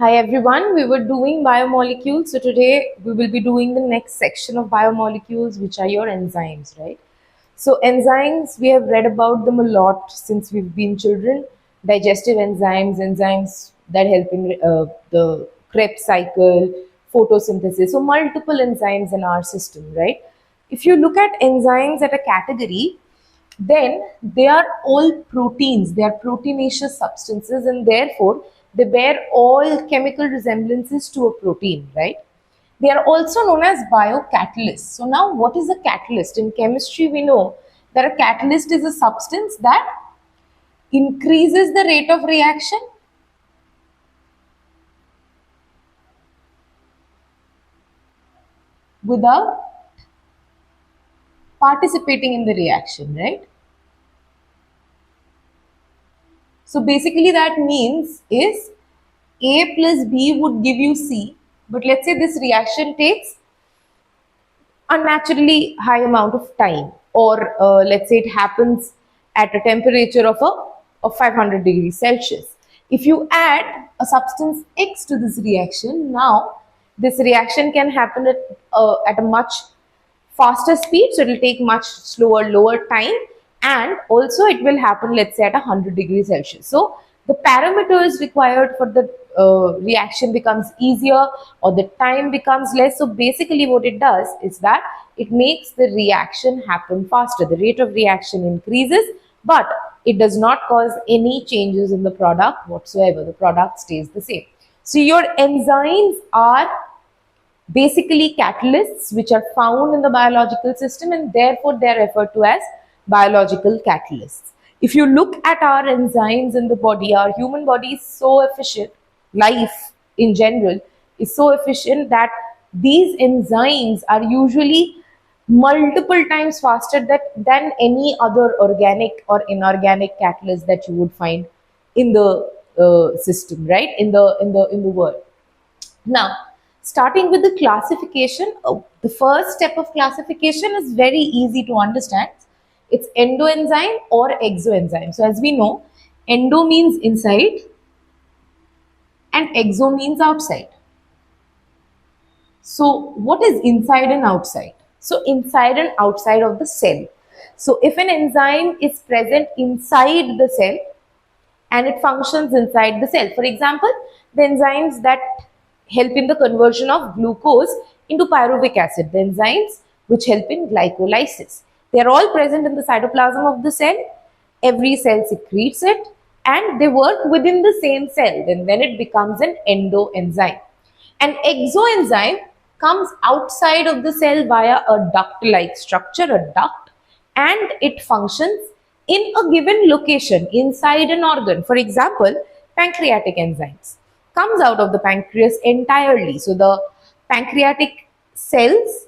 Hi everyone, we were doing biomolecules. So today we will be doing the next section of biomolecules, which are your enzymes, right? So enzymes, we have read about them a lot since we've been children. Digestive enzymes, enzymes that help in the Krebs cycle, photosynthesis. So multiple enzymes in our system, right? If you look at enzymes at a category, then they are all proteins. They are proteinaceous substances, and therefore they bear all chemical resemblances to a protein, right? They are also known as biocatalysts. So now, what is a catalyst? In chemistry, we know that a catalyst is a substance that increases the rate of reaction without participating in the reaction, right? So basically that means is A plus B would give you C, but let's say this reaction takes unnaturally high amount of time, or let's say it happens at a temperature of 500 degrees Celsius. If you add a substance X to this reaction, now this reaction can happen at a much faster speed, so it will take much lower time, and also it will happen, let's say, at 100 degrees Celsius. So the parameters required for the reaction becomes easier, or the time becomes less. So basically what it does is that it makes the reaction happen faster. The rate of reaction increases, but it does not cause any changes in the product whatsoever. The product stays the same. So your enzymes are basically catalysts which are found in the biological system, and therefore they are referred to as biological catalysts. If you look at our enzymes in the body, our human body is so efficient, life in general is so efficient that these enzymes are usually multiple times faster than any other organic or inorganic catalyst that you would find in the system, right? In the world. Now, starting with the classification, the first step of classification is very easy to understand. It's endoenzyme or exoenzyme. So as we know, endo means inside and exo means outside. So what is inside and outside? So inside and outside of the cell. So if an enzyme is present inside the cell and it functions inside the cell, for example, the enzymes that help in the conversion of glucose into pyruvic acid, the enzymes which help in glycolysis, they are all present in the cytoplasm of the cell. Every cell secretes it and they work within the same cell. Then it becomes an endoenzyme. An exoenzyme comes outside of the cell via a duct-like structure, a duct, and it functions in a given location inside an organ. For example, pancreatic enzymes comes out of the pancreas entirely. So the pancreatic cells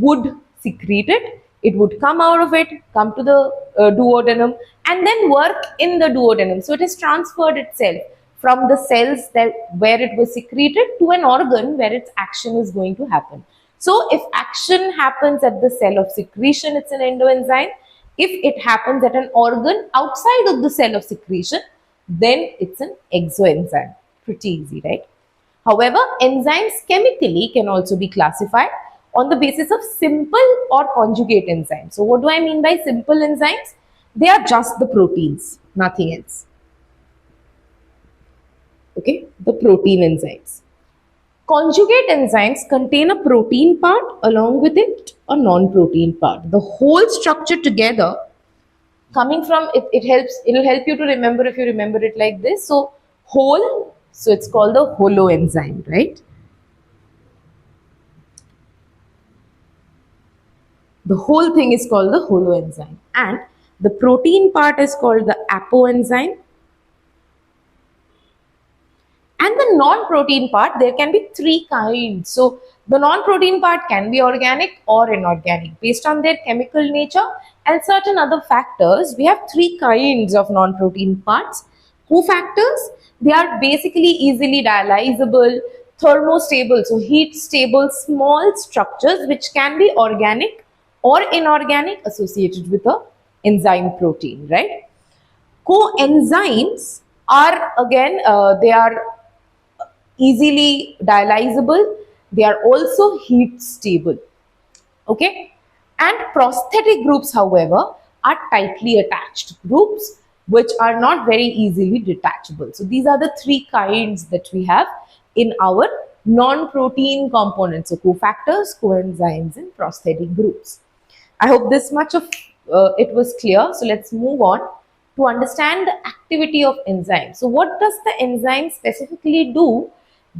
would secrete it, it would come out of it, come to the duodenum, and then work in the duodenum. So it has transferred itself from the cells that where it was secreted to an organ where its action is going to happen. So if action happens at the cell of secretion, it's an endoenzyme. If it happens at an organ outside of the cell of secretion, then it's an exoenzyme. Pretty easy, right? However, enzymes chemically can also be classified on the basis of simple or conjugate enzymes. So what do I mean by simple enzymes? They are just the proteins, nothing else. Okay, the protein enzymes. Conjugate enzymes contain a protein part along with it a non-protein part. The whole structure together coming from it, it'll help you to remember if you remember it like this. So whole, so it's called the holoenzyme, right? The whole thing is called the holoenzyme, and the protein part is called the apoenzyme. And the non-protein part, there can be three kinds. So the non-protein part can be organic or inorganic based on their chemical nature and certain other factors. We have three kinds of non-protein parts. Cofactors, they are basically easily dialyzable, thermostable, so heat stable, small structures which can be organic or inorganic associated with a enzyme protein, right? Coenzymes are again, they are easily dialyzable. They are also heat stable. Okay, and prosthetic groups, however, are tightly attached groups which are not very easily detachable. So these are the three kinds that we have in our non-protein components, so cofactors, coenzymes, and prosthetic groups. I hope this much of it was clear. So let's move on to understand the activity of enzymes. So what does the enzyme specifically do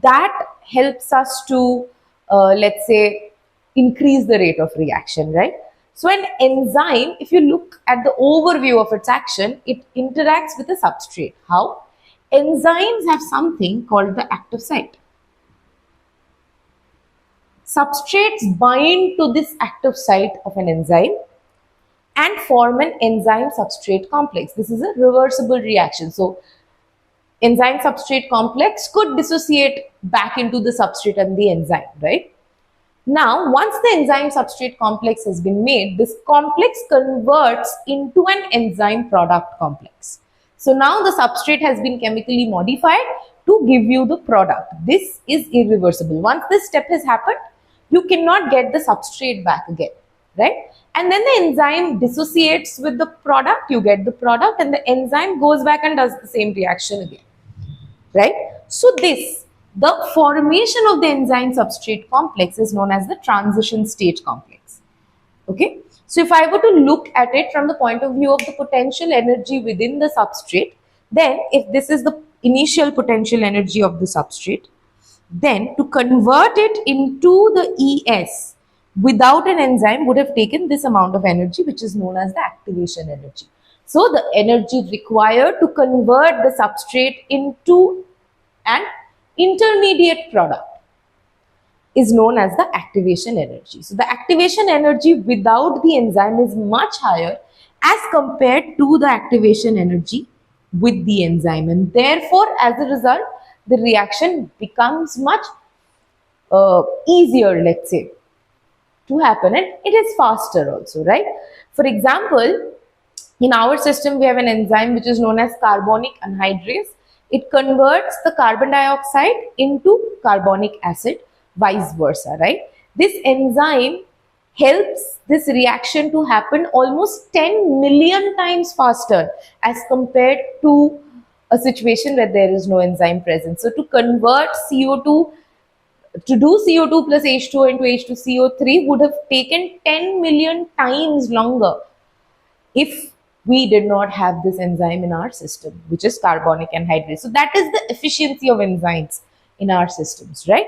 that helps us to, let's say, increase the rate of reaction, right? So an enzyme, if you look at the overview of its action, it interacts with a substrate. How? Enzymes have something called the active site. Substrates bind to this active site of an enzyme and form an enzyme substrate complex. This is a reversible reaction. So enzyme substrate complex could dissociate back into the substrate and the enzyme, right? Now, once the enzyme substrate complex has been made, this complex converts into an enzyme product complex. So now the substrate has been chemically modified to give you the product. This is irreversible. Once this step has happened, you cannot get the substrate back again, right? And then the enzyme dissociates with the product, you get the product, and the enzyme goes back and does the same reaction again, right? So the formation of the enzyme substrate complex is known as the transition state complex. Okay, so if I were to look at it from the point of view of the potential energy within the substrate, then if this is the initial potential energy of the substrate, then to convert it into the ES without an enzyme would have taken this amount of energy, which is known as the activation energy. So the energy required to convert the substrate into an intermediate product is known as the activation energy. So the activation energy without the enzyme is much higher as compared to the activation energy with the enzyme, and therefore as a result the reaction becomes much easier, let's say, to happen, and it is faster also, right? For example, in our system we have an enzyme which is known as carbonic anhydrase. It converts the carbon dioxide into carbonic acid, vice versa, right? This enzyme helps this reaction to happen almost 10 million times faster as compared to a situation where there is no enzyme present. So to convert CO2, to do CO2 plus H2O into H2CO3 would have taken 10 million times longer if we did not have this enzyme in our system, which is carbonic anhydrase. So that is the efficiency of enzymes in our systems, right?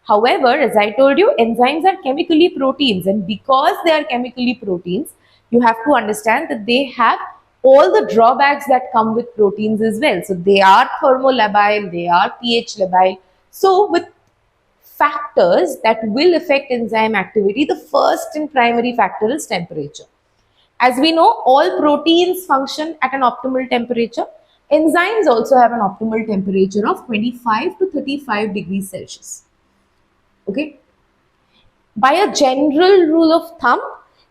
However, as I told you, enzymes are chemically proteins, and because they are chemically proteins, you have to understand that they have all the drawbacks that come with proteins as well. So they are thermolabile, they are pH labile. So with factors that will affect enzyme activity, the first and primary factor is temperature. As we know, all proteins function at an optimal temperature. Enzymes also have an optimal temperature of 25 to 35 degrees Celsius. Okay. By a general rule of thumb,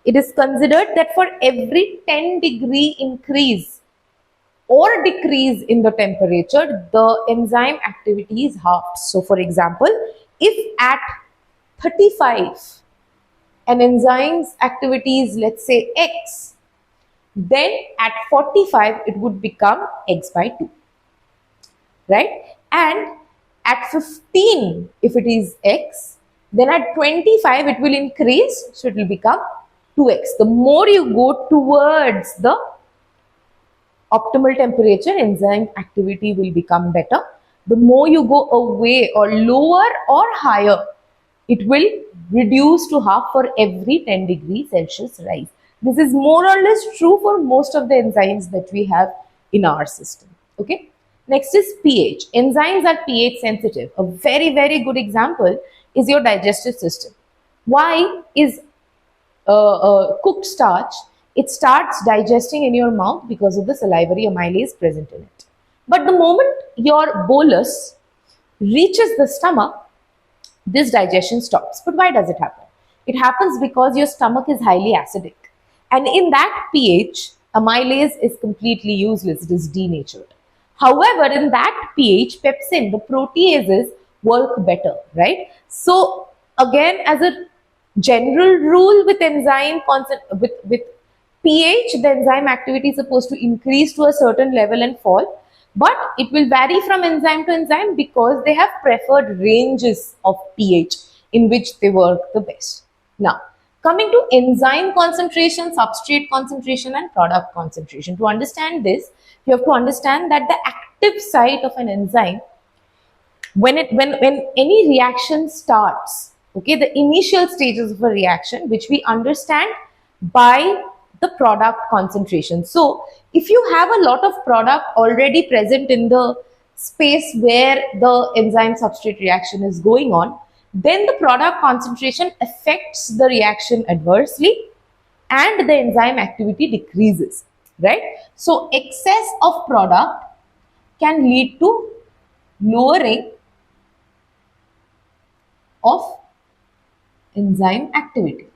it is considered that for every 10 degree increase or decrease in the temperature, the enzyme activity is halved. So for example, if at 35 an enzyme's activity is, let's say, X, then at 45 it would become X by 2, right? And at 15, if it is X, then at 25 it will increase, so it will become 2X. The more you go towards the optimal temperature, enzyme activity will become better. The more you go away or lower or higher, it will reduce to half for every 10 degrees Celsius rise. This is more or less true for most of the enzymes that we have in our system. Okay. Next is pH. Enzymes are pH sensitive. A very, very good example is your digestive system. Why is cooked starch? It starts digesting in your mouth because of the salivary amylase present in it. But the moment your bolus reaches the stomach, this digestion stops. But why does it happen? It happens because your stomach is highly acidic. And in that pH, amylase is completely useless. It is denatured. However, in that pH, pepsin, the proteases, work better, right? So again, as a general rule with with pH, the enzyme activity is supposed to increase to a certain level and fall, but it will vary from enzyme to enzyme because they have preferred ranges of pH in which they work the best. Now, coming to enzyme concentration, substrate concentration, and product concentration. To understand this, you have to understand that the active site of an enzyme, when any reaction starts, okay, the initial stages of a reaction, which we understand by the product concentration. So if you have a lot of product already present in the space where the enzyme substrate reaction is going on, then the product concentration affects the reaction adversely and the enzyme activity decreases, right? So excess of product can lead to lowering of enzyme activity.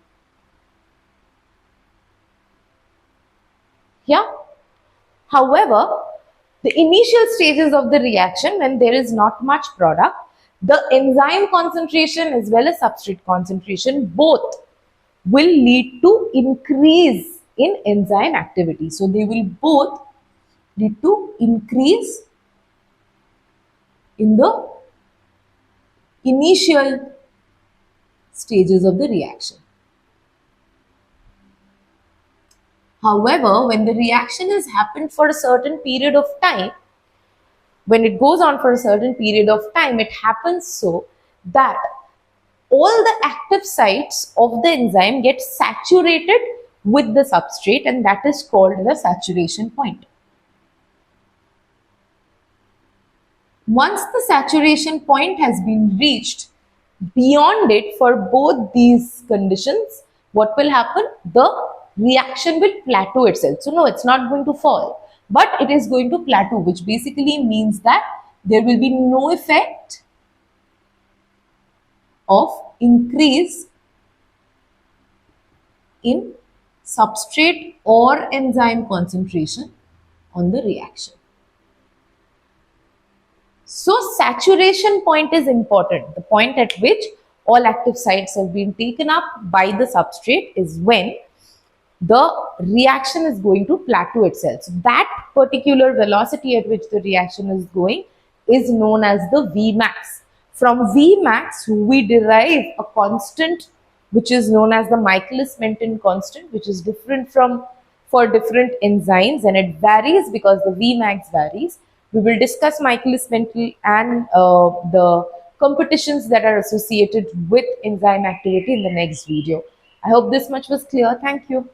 Yeah. However, the initial stages of the reaction, when there is not much product, the enzyme concentration as well as substrate concentration both will lead to increase in enzyme activity. So they will both lead to increase in the initial stages of the reaction. However, when the reaction has happened for a certain period of time, when it goes on for a certain period of time, it happens so that all the active sites of the enzyme get saturated with the substrate, and that is called the saturation point. Once the saturation point has been reached, beyond it, for both these conditions, what will happen? The reaction will plateau itself. So no, it's not going to fall, but it is going to plateau, which basically means that there will be no effect of increase in substrate or enzyme concentration on the reaction. So saturation point is important. The point at which all active sites have been taken up by the substrate is when the reaction is going to plateau itself. So that particular velocity at which the reaction is going is known as the Vmax. From Vmax, we derive a constant which is known as the Michaelis-Menten constant, which is different for different enzymes, and it varies because the Vmax varies. We will discuss Michaelis-Menten and the competitions that are associated with enzyme activity in the next video. I hope this much was clear. Thank you.